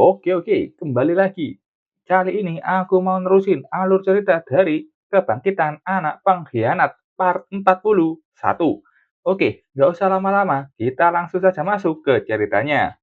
Oke, kembali lagi. Kali ini aku mau nerusin alur cerita dari Kebangkitan Anak Pengkhianat part 41. Oke, nggak usah lama-lama, kita langsung saja masuk ke ceritanya.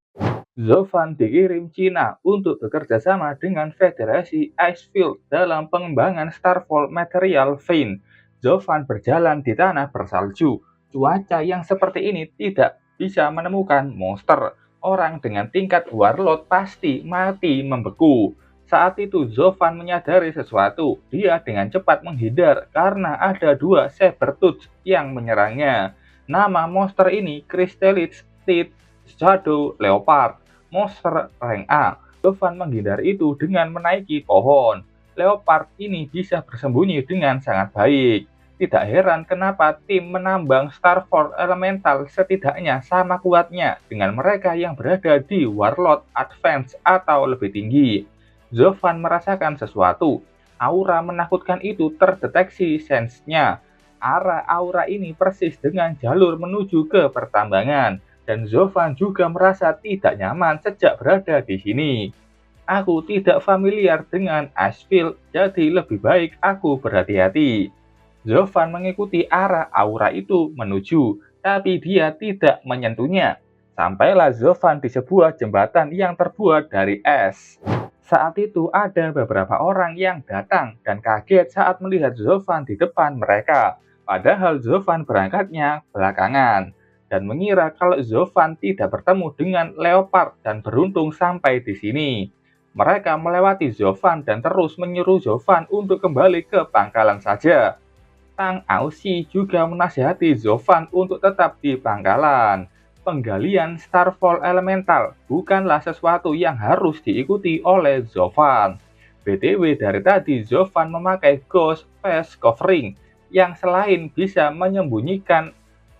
Zovan dikirim Cina untuk bekerja sama dengan Federasi Icefield dalam pengembangan Starfall Material Vein. Zovan berjalan di tanah bersalju. Cuaca yang seperti ini tidak bisa menemukan monster. Orang dengan tingkat warlord pasti mati membeku. Saat itu Zovan menyadari sesuatu. Dia dengan cepat menghindar karena ada dua Sabertooth yang menyerangnya. Nama monster ini Crystallid Teeth Shadow Leopard. Monster rank A. Jovan menghindari itu dengan menaiki pohon. Leopard ini bisa bersembunyi dengan sangat baik. Tidak heran kenapa tim menambang Starfall Elemental setidaknya sama kuatnya dengan mereka yang berada di Warlord Advance atau lebih tinggi. Zovan merasakan sesuatu. Aura menakutkan itu terdeteksi sense-nya. Arah aura ini persis dengan jalur menuju ke pertambangan dan Zovan juga merasa tidak nyaman sejak berada di sini. Aku tidak familiar dengan Icefield, jadi lebih baik aku berhati-hati. Zovan mengikuti arah aura itu menuju, tapi dia tidak menyentuhnya. Sampailah Zovan di sebuah jembatan yang terbuat dari es. Saat itu ada beberapa orang yang datang dan kaget saat melihat Zovan di depan mereka. Padahal Zovan berangkatnya belakangan dan mengira kalau Zovan tidak bertemu dengan Leopard dan beruntung sampai di sini. Mereka melewati Zovan dan terus menyuruh Zovan untuk kembali ke pangkalan saja. Tang Aoshi juga menasihati Zovan untuk tetap di pangkalan. Penggalian Starfall Elemental bukanlah sesuatu yang harus diikuti oleh Zovan. BTW dari tadi Zovan memakai Ghost Face Covering yang selain bisa menyembunyikan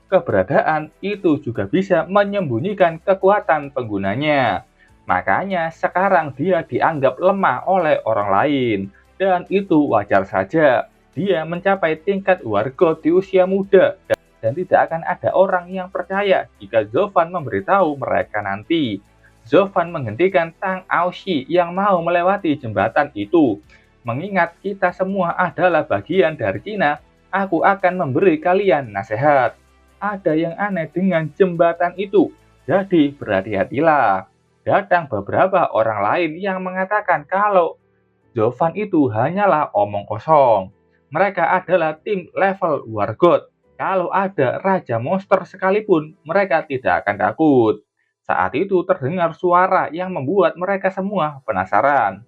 keberadaan, itu juga bisa menyembunyikan kekuatan penggunanya. Makanya sekarang dia dianggap lemah oleh orang lain. Dan itu wajar saja. Dia mencapai tingkat wargot di usia muda. Dan tidak akan ada orang yang percaya jika Zovan memberitahu mereka nanti. Zovan menghentikan Tang Aoshi yang mau melewati jembatan itu. Mengingat kita semua adalah bagian dari Cina, aku akan memberi kalian nasihat. Ada yang aneh dengan jembatan itu, jadi berhati-hatilah. Datang beberapa orang lain yang mengatakan kalau Zovan itu hanyalah omong kosong. Mereka adalah tim level Wargot. Kalau ada Raja Monster sekalipun, mereka tidak akan takut. Saat itu terdengar suara yang membuat mereka semua penasaran.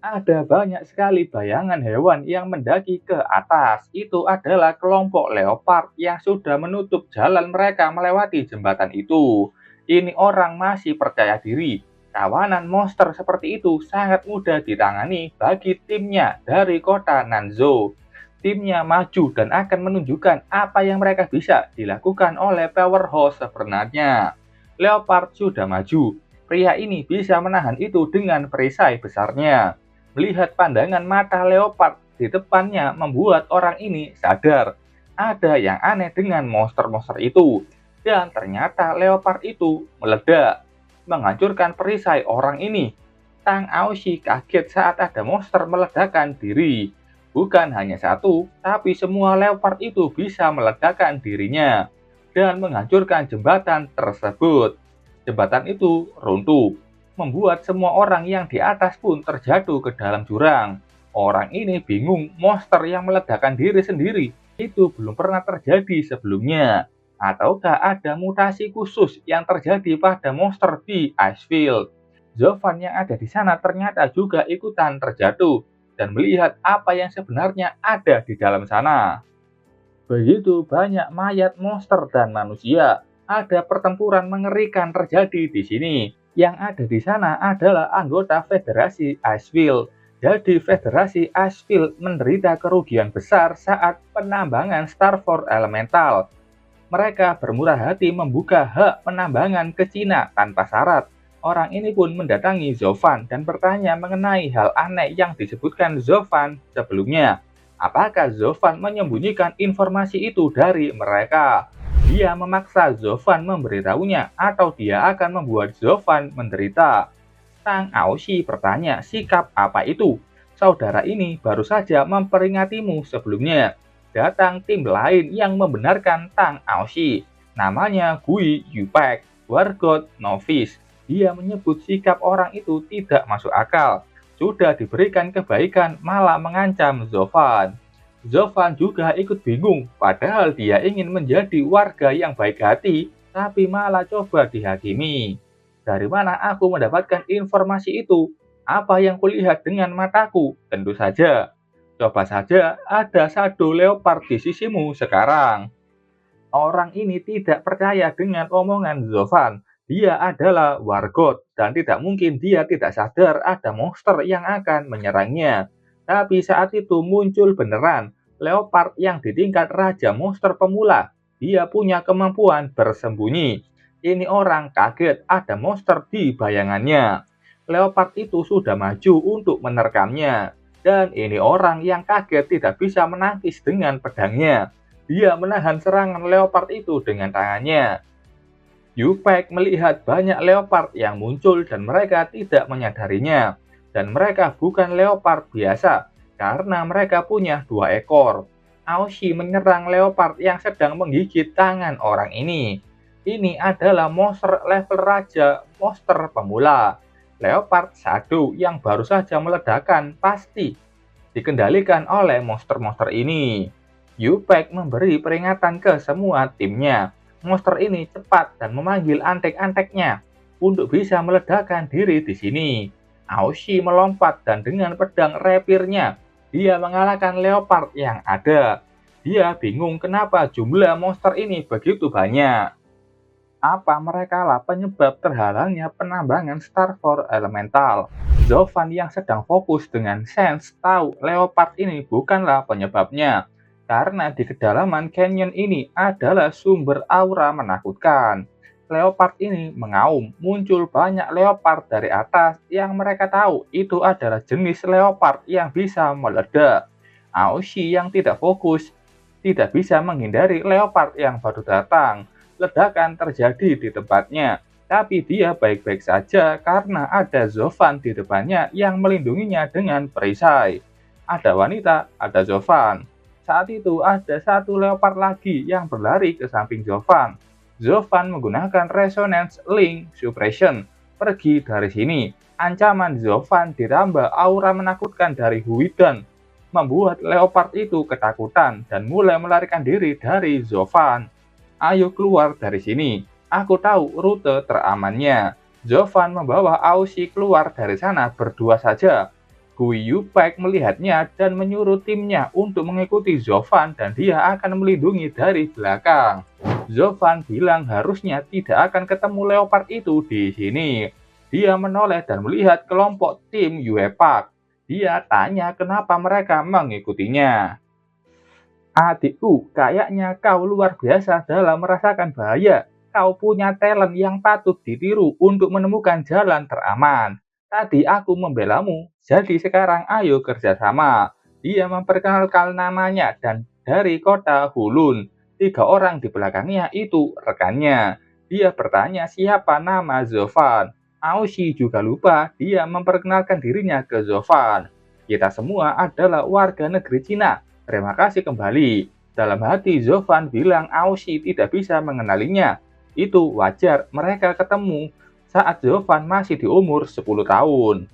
Ada banyak sekali bayangan hewan yang mendaki ke atas. Itu adalah kelompok leopard yang sudah menutup jalan mereka melewati jembatan itu. Ini orang masih percaya diri. Kawanan monster seperti itu sangat mudah ditangani bagi timnya dari kota Nanzhou. Timnya maju dan akan menunjukkan apa yang mereka bisa dilakukan oleh powerhouse sebenarnya. Leopard sudah maju. Pria ini bisa menahan itu dengan perisai besarnya. Melihat pandangan mata leopard di depannya membuat orang ini sadar ada yang aneh dengan monster-monster itu. Dan ternyata leopard itu meledak, menghancurkan perisai orang ini. Tang Aoshi kaget saat ada monster meledakkan diri. Bukan hanya satu, tapi semua leopard itu bisa meledakkan dirinya dan menghancurkan jembatan tersebut. Jembatan itu runtuh, membuat semua orang yang di atas pun terjatuh ke dalam jurang. Orang ini bingung, monster yang meledakkan diri sendiri itu belum pernah terjadi sebelumnya. Ataukah ada mutasi khusus yang terjadi pada monster di Icefield? Zovan yang ada di sana ternyata juga ikutan terjatuh dan melihat apa yang sebenarnya ada di dalam sana. Begitu banyak mayat monster dan manusia. Ada pertempuran mengerikan terjadi di sini. Yang ada di sana adalah anggota Federasi Icefield. Jadi Federasi Icefield menderita kerugian besar saat penambangan Starfall Elemental. Mereka bermurah hati membuka hak penambangan ke Cina tanpa syarat. Orang ini pun mendatangi Zovan dan bertanya mengenai hal aneh yang disebutkan Zovan sebelumnya. Apakah Zovan menyembunyikan informasi itu dari mereka? Dia memaksa Zovan memberitahunya atau dia akan membuat Zovan menderita. Tang Aoshi bertanya sikap apa itu. Saudara ini baru saja memperingatimu sebelumnya. Datang tim lain yang membenarkan Tang Aoshi. Namanya Gui Yupek, Wargot Novice. Dia menyebut sikap orang itu tidak masuk akal. Sudah diberikan kebaikan malah mengancam Zovan. Zovan juga ikut bingung, padahal dia ingin menjadi warga yang baik hati, tapi malah coba dihakimi. Dari mana aku mendapatkan informasi itu? Apa yang kulihat dengan mataku? Tentu saja. Coba saja ada shadow leopard di sisimu sekarang. Orang ini tidak percaya dengan omongan Zovan. Dia adalah wargot dan tidak mungkin dia tidak sadar ada monster yang akan menyerangnya. Tapi saat itu muncul beneran leopard yang di tingkat raja monster pemula. Dia punya kemampuan bersembunyi. Ini orang kaget ada monster di bayangannya. Leopard itu sudah maju untuk menerkamnya. Dan ini orang yang kaget tidak bisa menangkis dengan pedangnya. Dia menahan serangan leopard itu dengan tangannya. Yupek melihat banyak leopard yang muncul dan mereka tidak menyadarinya. Dan mereka bukan leopard biasa, karena mereka punya 2 ekor. Aoshi menyerang leopard yang sedang menggigit tangan orang ini. Ini adalah monster level raja monster pemula. Leopard Shadow yang baru saja meledakkan pasti dikendalikan oleh monster-monster ini. Yupek memberi peringatan ke semua timnya. Monster ini cepat dan memanggil antek-anteknya untuk bisa meledakkan diri di sini. Aoshi melompat dan dengan pedang rapirnya, dia mengalahkan leopard yang ada. Dia bingung kenapa jumlah monster ini begitu banyak. Apa mereka lah penyebab terhalangnya penambangan Starfall Elemental? Zovan yang sedang fokus dengan Sense tahu leopard ini bukanlah penyebabnya. Karena di kedalaman canyon ini adalah sumber aura menakutkan. Leopard ini mengaum, muncul banyak leopard dari atas yang mereka tahu itu adalah jenis leopard yang bisa meledak. Aoshi yang tidak fokus, tidak bisa menghindari leopard yang baru datang. Ledakan terjadi di tempatnya, tapi dia baik-baik saja karena ada Zovan di depannya yang melindunginya dengan perisai. Ada wanita, ada Zovan. Saat itu ada satu leopard lagi yang berlari ke samping Zovan. Zovan menggunakan Resonance Link Suppression. Pergi dari sini. Ancaman Zovan ditambah aura menakutkan dari Huidan, membuat leopard itu ketakutan dan mulai melarikan diri dari Zovan. Ayo keluar dari sini. Aku tahu rute teramannya. Zovan membawa Aoshi keluar dari sana berdua saja. Gui Yupek melihatnya dan menyuruh timnya untuk mengikuti Zovan dan dia akan melindungi dari belakang. Zovan bilang harusnya tidak akan ketemu leopard itu di sini. Dia menoleh dan melihat kelompok tim Yuepak. Dia tanya kenapa mereka mengikutinya. Adikku, kayaknya kau luar biasa dalam merasakan bahaya. Kau punya talent yang patut ditiru untuk menemukan jalan teraman. Tadi aku membelamu, jadi sekarang ayo kerjasama. Dia memperkenalkan namanya dan dari kota Hulun. 3 orang di belakangnya itu rekannya. Dia bertanya siapa nama Zovan. Aoshi juga lupa dia memperkenalkan dirinya ke Zovan. Kita semua adalah warga negeri Cina. Terima kasih kembali. Dalam hati Zovan bilang Aoshi tidak bisa mengenalinya. Itu wajar mereka ketemu saat Zovan masih di umur 10 tahun.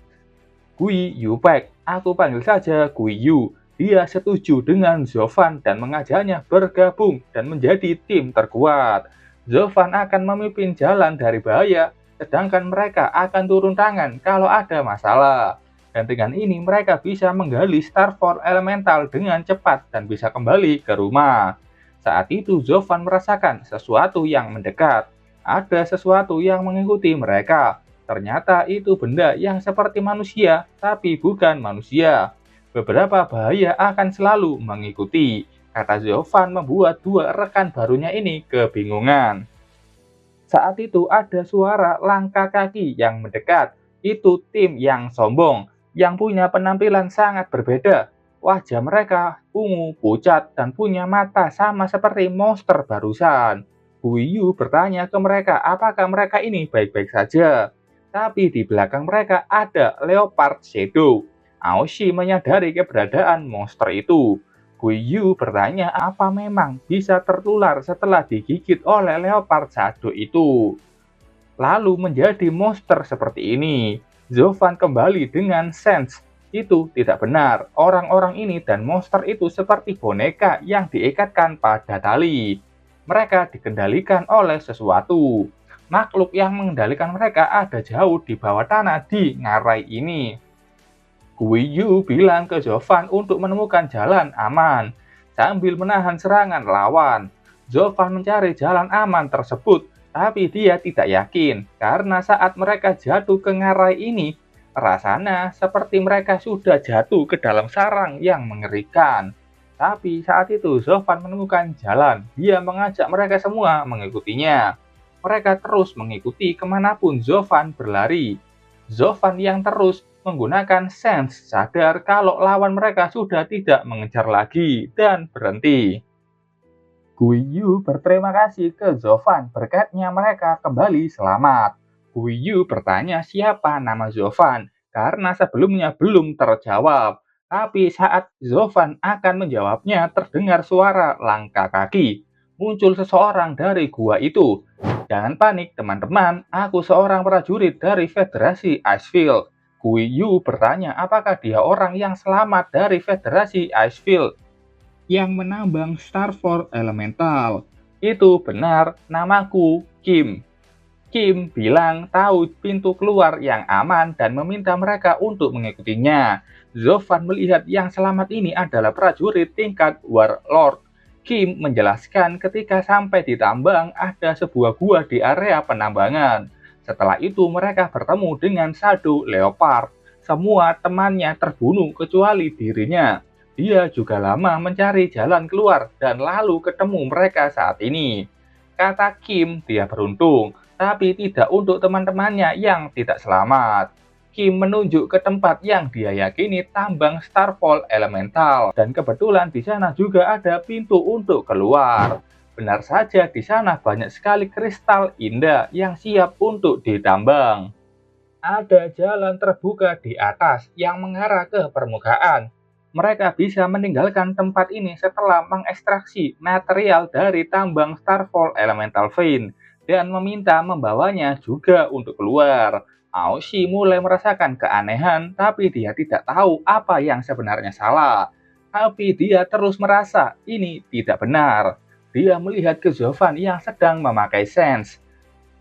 Gui Yupek, aku panggil saja Gui Yu. Dia setuju dengan Zovan dan mengajaknya bergabung dan menjadi tim terkuat. Zovan akan memimpin jalan dari bahaya, sedangkan mereka akan turun tangan kalau ada masalah. Dan dengan ini mereka bisa menggali Starfall Elemental dengan cepat dan bisa kembali ke rumah. Saat itu Zovan merasakan sesuatu yang mendekat. Ada sesuatu yang mengikuti mereka. Ternyata itu benda yang seperti manusia, tapi bukan manusia. Beberapa bahaya akan selalu mengikuti. Kata Zovan membuat 2 rekan barunya ini kebingungan. Saat itu ada suara langkah kaki yang mendekat. Itu tim yang sombong, yang punya penampilan sangat berbeda. Wajah mereka ungu, pucat, dan punya mata sama seperti monster barusan. Yu bertanya ke mereka apakah mereka ini baik-baik saja. tapi di belakang mereka ada Leopard Shadow. Aoshi menyadari keberadaan monster itu. Guiyu bertanya apa memang bisa tertular setelah digigit oleh Leopard Shadow itu, lalu menjadi monster seperti ini. Zovan kembali dengan sense. Itu tidak benar. Orang-orang ini dan monster itu seperti boneka yang diikatkan pada tali. Mereka dikendalikan oleh sesuatu. Makhluk yang mengendalikan mereka ada jauh di bawah tanah di ngarai ini. Guiyu bilang ke Zovan untuk menemukan jalan aman sambil menahan serangan lawan. Zovan mencari jalan aman tersebut, tapi dia tidak yakin karena saat mereka jatuh ke ngarai ini, rasanya seperti mereka sudah jatuh ke dalam sarang yang mengerikan. Tapi saat itu Zovan menemukan jalan, dia mengajak mereka semua mengikutinya. Mereka terus mengikuti kemanapun Zovan berlari. Zovan yang terus menggunakan sense sadar kalau lawan mereka sudah tidak mengejar lagi dan berhenti. Guiyu berterima kasih ke Zovan berkatnya mereka kembali selamat. Guiyu bertanya siapa nama Zovan karena sebelumnya belum terjawab. Tapi saat Zovan akan menjawabnya terdengar suara langkah kaki. Muncul seseorang dari gua itu. Jangan panik teman-teman, aku seorang prajurit dari Federasi Icefield. Guiyu bertanya apakah dia orang yang selamat dari Federasi Icefield yang menambang Starfall Elemental. Itu benar, namaku Kim. Kim bilang tahu pintu keluar yang aman dan meminta mereka untuk mengikutinya. Zovan melihat yang selamat ini adalah prajurit tingkat Warlord. Kim menjelaskan ketika sampai di tambang ada sebuah gua di area penambangan. Setelah itu mereka bertemu dengan Shadow Leopard. Semua temannya terbunuh kecuali dirinya. Dia juga lama mencari jalan keluar dan lalu ketemu mereka saat ini. Kata Kim, dia beruntung, tapi tidak untuk teman-temannya yang tidak selamat. Kim menunjuk ke tempat yang dia yakini tambang Starfall Elemental, dan kebetulan di sana juga ada pintu untuk keluar. Benar saja, di sana banyak sekali kristal indah yang siap untuk ditambang. Ada jalan terbuka di atas yang mengarah ke permukaan. Mereka bisa meninggalkan tempat ini setelah mengekstraksi material dari tambang Starfall Elemental Vein dan meminta membawanya juga untuk keluar. Aoshi mulai merasakan keanehan, tapi dia tidak tahu apa yang sebenarnya salah. Tapi dia terus merasa ini tidak benar. Dia melihat ke Zovan yang sedang memakai sense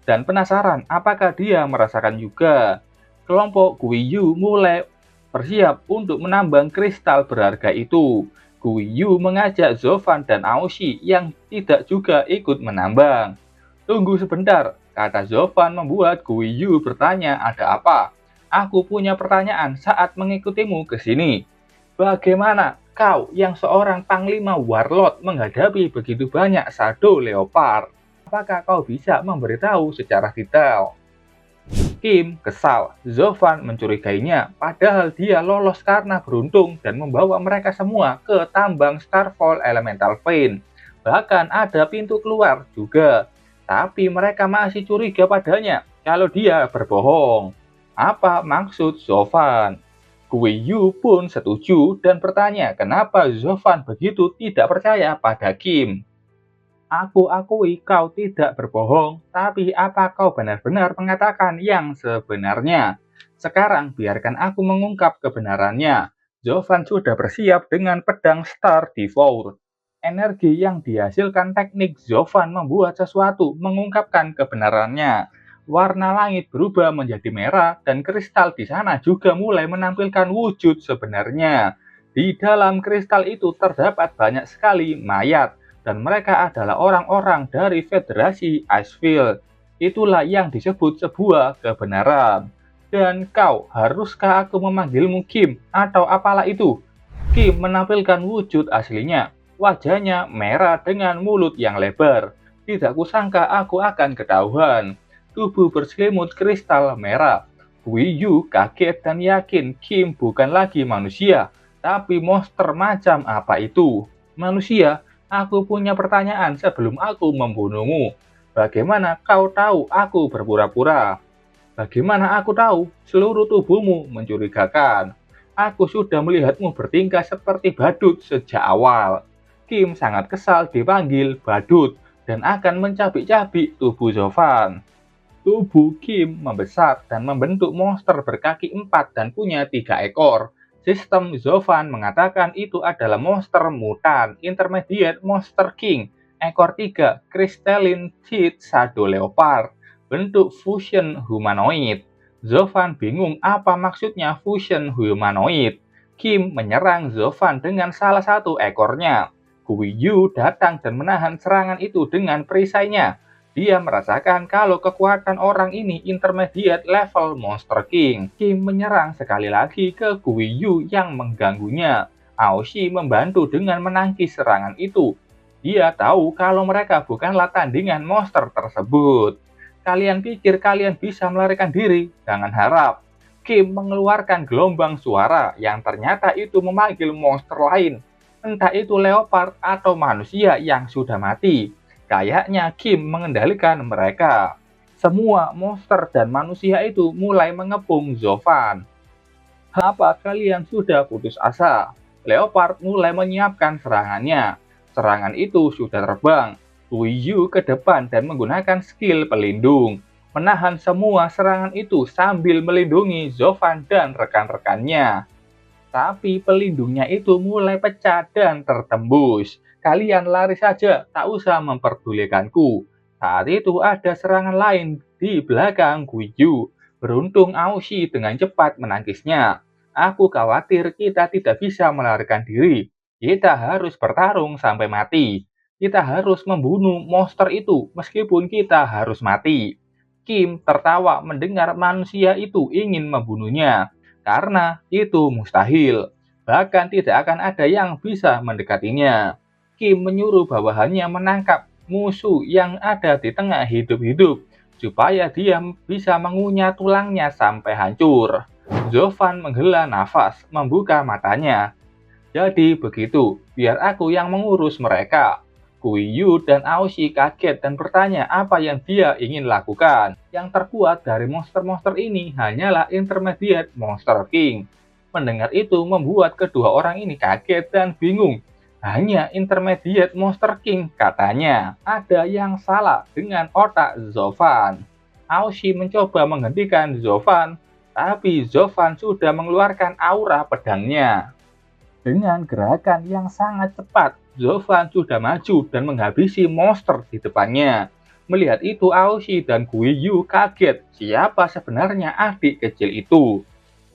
dan penasaran apakah dia merasakan juga. Kelompok Guiyu mulai bersiap untuk menambang kristal berharga itu. Guiyu mengajak Zovan dan Aoshi yang tidak juga ikut menambang. Tunggu sebentar, kata Zovan membuat Guiyu bertanya ada apa. Aku punya pertanyaan saat mengikutimu ke sini. Bagaimana kau yang seorang panglima warlord menghadapi begitu banyak Shadow Leopard? Apakah kau bisa memberitahu secara detail? Kim kesal, Zovan mencurigainya, padahal dia lolos karena beruntung dan membawa mereka semua ke tambang Starfall Elemental Vein. Bahkan ada pintu keluar juga, tapi mereka masih curiga padanya kalau dia berbohong. Apa maksud Zovan? Guiyu pun setuju dan bertanya kenapa Zovan begitu tidak percaya pada Kim. Aku akui kau tidak berbohong, tapi apa kau benar-benar mengatakan yang sebenarnya? Sekarang biarkan aku mengungkap kebenarannya. Zovan sudah bersiap dengan pedang Star Devour. Energi yang dihasilkan teknik Zovan membuat sesuatu mengungkapkan kebenarannya. Warna langit berubah menjadi merah dan kristal di sana juga mulai menampilkan wujud sebenarnya. Di dalam kristal itu terdapat banyak sekali mayat dan mereka adalah orang-orang dari Federasi Icefield. Itulah yang disebut sebuah kebenaran. Dan kau, haruskah aku memanggilmu Kim atau apalah itu? Kim menampilkan wujud aslinya. Wajahnya merah dengan mulut yang lebar. Tidak kusangka aku akan ketahuan. Tubuh berselimut kristal merah. Guiyu kaget dan yakin Kim bukan lagi manusia, tapi monster macam apa itu? Manusia? Aku punya pertanyaan sebelum aku membunuhmu. Bagaimana kau tahu aku berpura-pura? Bagaimana aku tahu? Seluruh tubuhmu mencurigakan. Aku sudah melihatmu bertingkah seperti badut sejak awal. Kim sangat kesal dipanggil badut dan akan mencabik-cabik tubuh Zovan. Tubuh Kim membesar dan membentuk monster berkaki 4 dan punya 3 ekor. Sistem Zovan mengatakan itu adalah monster mutan intermediate Monster King, ekor 3 Crystalline Teeth Shadow Leopard, bentuk fusion humanoid. Zovan bingung apa maksudnya fusion humanoid. Kim menyerang Zovan dengan salah satu ekornya. Guiyu datang dan menahan serangan itu dengan perisainya. Dia merasakan kalau kekuatan orang ini intermediate level Monster King. Kim menyerang sekali lagi ke Guiyu yang mengganggunya. Aoshi membantu dengan menangkis serangan itu. Dia tahu kalau mereka bukanlah tandingan monster tersebut. Kalian pikir kalian bisa melarikan diri? Jangan harap. Kim mengeluarkan gelombang suara yang ternyata itu memanggil monster lain. Entah itu leopard atau manusia yang sudah mati. Kayaknya Kim mengendalikan mereka. Semua monster dan manusia itu mulai mengepung Zovan. Apa kalian sudah putus asa? Leopard mulai menyiapkan serangannya. Serangan itu sudah terbang. Guiyu ke depan dan menggunakan skill pelindung. Menahan semua serangan itu sambil melindungi Zovan dan rekan-rekannya. Tapi pelindungnya itu mulai pecah dan tertembus. Kalian lari saja, tak usah memperdulikanku. Saat itu ada serangan lain di belakang Guiyu. Beruntung Aoshi dengan cepat menangkisnya. Aku khawatir kita tidak bisa melarikan diri. Kita harus bertarung sampai mati. Kita harus membunuh monster itu meskipun kita harus mati. Kim tertawa mendengar manusia itu ingin membunuhnya karena itu mustahil. Bahkan tidak akan ada yang bisa mendekatinya. Kim menyuruh bawahannya menangkap musuh yang ada di tengah hidup-hidup, supaya dia bisa mengunyah tulangnya sampai hancur. Zovan menghela nafas, membuka matanya. Jadi begitu, biar aku yang mengurus mereka. Guiyu dan Aoshi kaget dan bertanya apa yang dia ingin lakukan. Yang terkuat dari monster-monster ini hanyalah intermediate Monster King. Mendengar itu membuat kedua orang ini kaget dan bingung. Hanya intermediate Monster King katanya. Ada yang salah dengan otak Zovan. Aoshi mencoba menghentikan Zovan, tapi Zovan sudah mengeluarkan aura pedangnya. Dengan gerakan yang sangat cepat, Zovan sudah maju dan menghabisi monster di depannya. Melihat itu, Aoshi dan Guiyu kaget siapa sebenarnya adik kecil itu.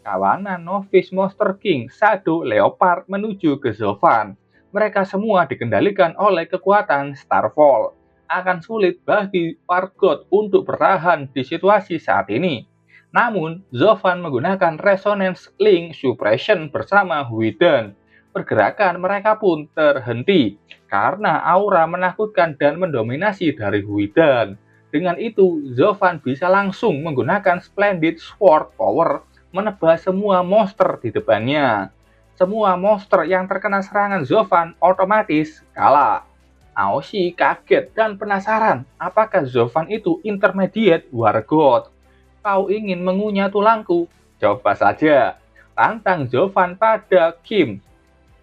Kawanan novice Monster King Shadow Leopard menuju ke Zovan. Mereka semua dikendalikan oleh kekuatan Starfall. Akan sulit bagi Wargot untuk bertahan di situasi saat ini. Namun, Zovan menggunakan Resonance Link Suppression bersama Huiden. Pergerakan mereka pun terhenti karena aura menakutkan dan mendominasi dari Huiden. Dengan itu, Zovan bisa langsung menggunakan Splendid Sword Power menebas semua monster di depannya. Semua monster yang terkena serangan Zovan otomatis kalah. Aoshi kaget dan penasaran apakah Zovan itu intermediate Wargot. Kau ingin mengunyah tulangku? Coba saja. Tantang Zovan pada Kim.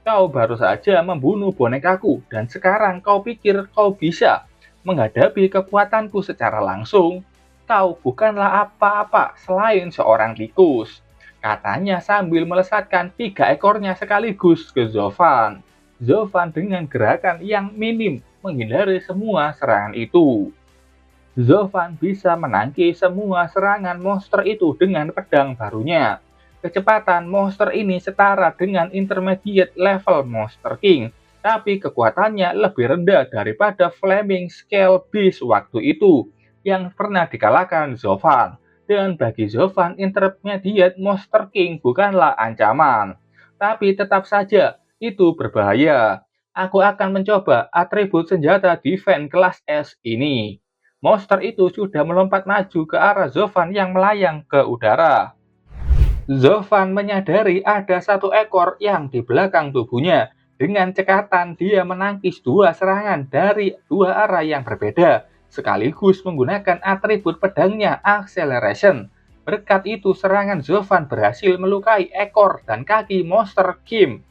Kau baru saja membunuh bonekaku dan sekarang kau pikir kau bisa menghadapi kekuatanku secara langsung? Kau bukanlah apa-apa selain seorang tikus. Katanya sambil melesatkan 3 ekornya sekaligus ke Zovan. Zovan dengan gerakan yang minim menghindari semua serangan itu. Zovan bisa menangkis semua serangan monster itu dengan pedang barunya. Kecepatan monster ini setara dengan intermediate level Monster King, tapi kekuatannya lebih rendah daripada Flaming Scale Beast waktu itu, yang pernah dikalahkan Zovan. Dan bagi Zovan, intermediate Monster King bukanlah ancaman. Tapi tetap saja, itu berbahaya. Aku akan mencoba atribut senjata defense kelas S ini. Monster itu sudah melompat maju ke arah Zovan yang melayang ke udara. Zovan menyadari ada 1 ekor yang di belakang tubuhnya. Dengan cekatan, dia menangkis 2 serangan dari 2 arah yang berbeda, sekaligus menggunakan atribut pedangnya Acceleration. Berkat itu, serangan Zovan berhasil melukai ekor dan kaki monster Kim.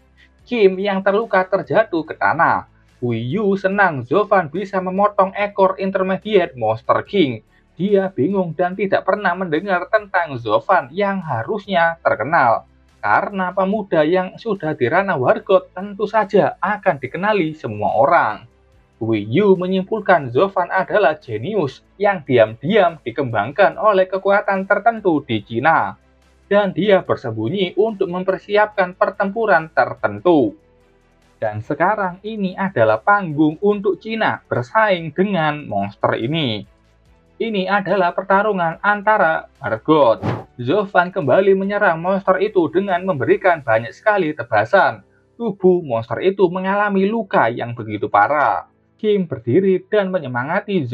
Kim yang terluka terjatuh ke tanah. Yu senang Zovan bisa memotong ekor intermediate Monster King. Dia bingung dan tidak pernah mendengar tentang Zovan yang harusnya terkenal. Karena pemuda yang sudah di ranah Wargot tentu saja akan dikenali semua orang. Yu menyimpulkan Zovan adalah jenius yang diam-diam dikembangkan oleh kekuatan tertentu di Cina. Dan dia bersembunyi untuk mempersiapkan pertempuran tertentu. Dan sekarang ini adalah panggung untuk Cina bersaing dengan monster ini. Ini adalah pertarungan antara Margot. Zovan kembali menyerang monster itu dengan memberikan banyak sekali tebasan. Tubuh monster itu mengalami luka yang begitu parah. Kim berdiri dan menyemangati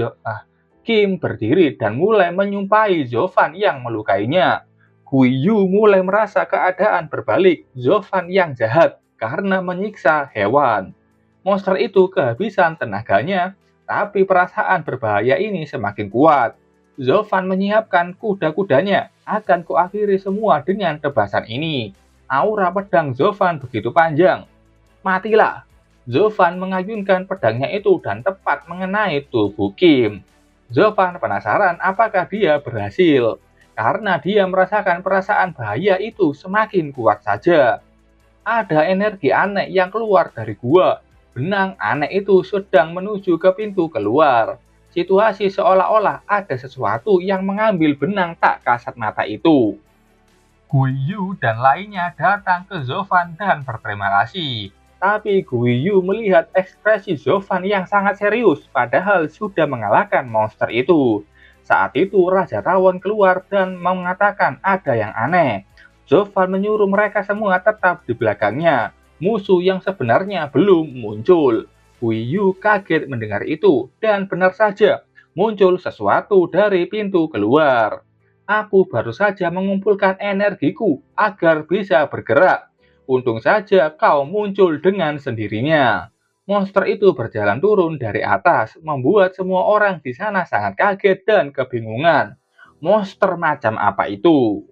Kim berdiri dan mulai menyumpahi Zovan yang melukainya. Yu mulai merasa keadaan berbalik. Zovan yang jahat karena menyiksa hewan. Monster itu kehabisan tenaganya, tapi perasaan berbahaya ini semakin kuat. Zovan menyiapkan kuda-kudanya, akan kuakhiri semua dengan tebasan ini. Aura pedang Zovan begitu panjang. Matilah! Zovan mengayunkan pedangnya itu dan tepat mengenai tubuh Kim. Zovan penasaran apakah dia berhasil, karena dia merasakan perasaan bahaya itu semakin kuat saja. Ada energi aneh yang keluar dari gua. Benang aneh itu sedang menuju ke pintu keluar. Situasi seolah-olah ada sesuatu yang mengambil benang tak kasat mata itu. Yu dan lainnya datang ke Zovan dan berterima kasih. Tapi Yu melihat ekspresi Zovan yang sangat serius, padahal sudah mengalahkan monster itu. Saat itu Raja Tawon keluar dan mengatakan ada yang aneh. Zovan menyuruh mereka semua tetap di belakangnya. Musuh yang sebenarnya belum muncul. Yu kaget mendengar itu, dan benar saja, muncul sesuatu dari pintu keluar. Aku baru saja mengumpulkan energiku agar bisa bergerak. Untung saja kau muncul dengan sendirinya. Monster itu berjalan turun dari atas, membuat semua orang di sana sangat kaget dan kebingungan. Monster macam apa itu?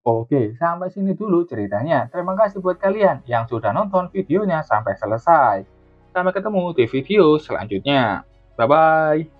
Oke, sampai sini dulu ceritanya. Terima kasih buat kalian yang sudah nonton videonya sampai selesai. Sampai ketemu di video selanjutnya. Bye-bye.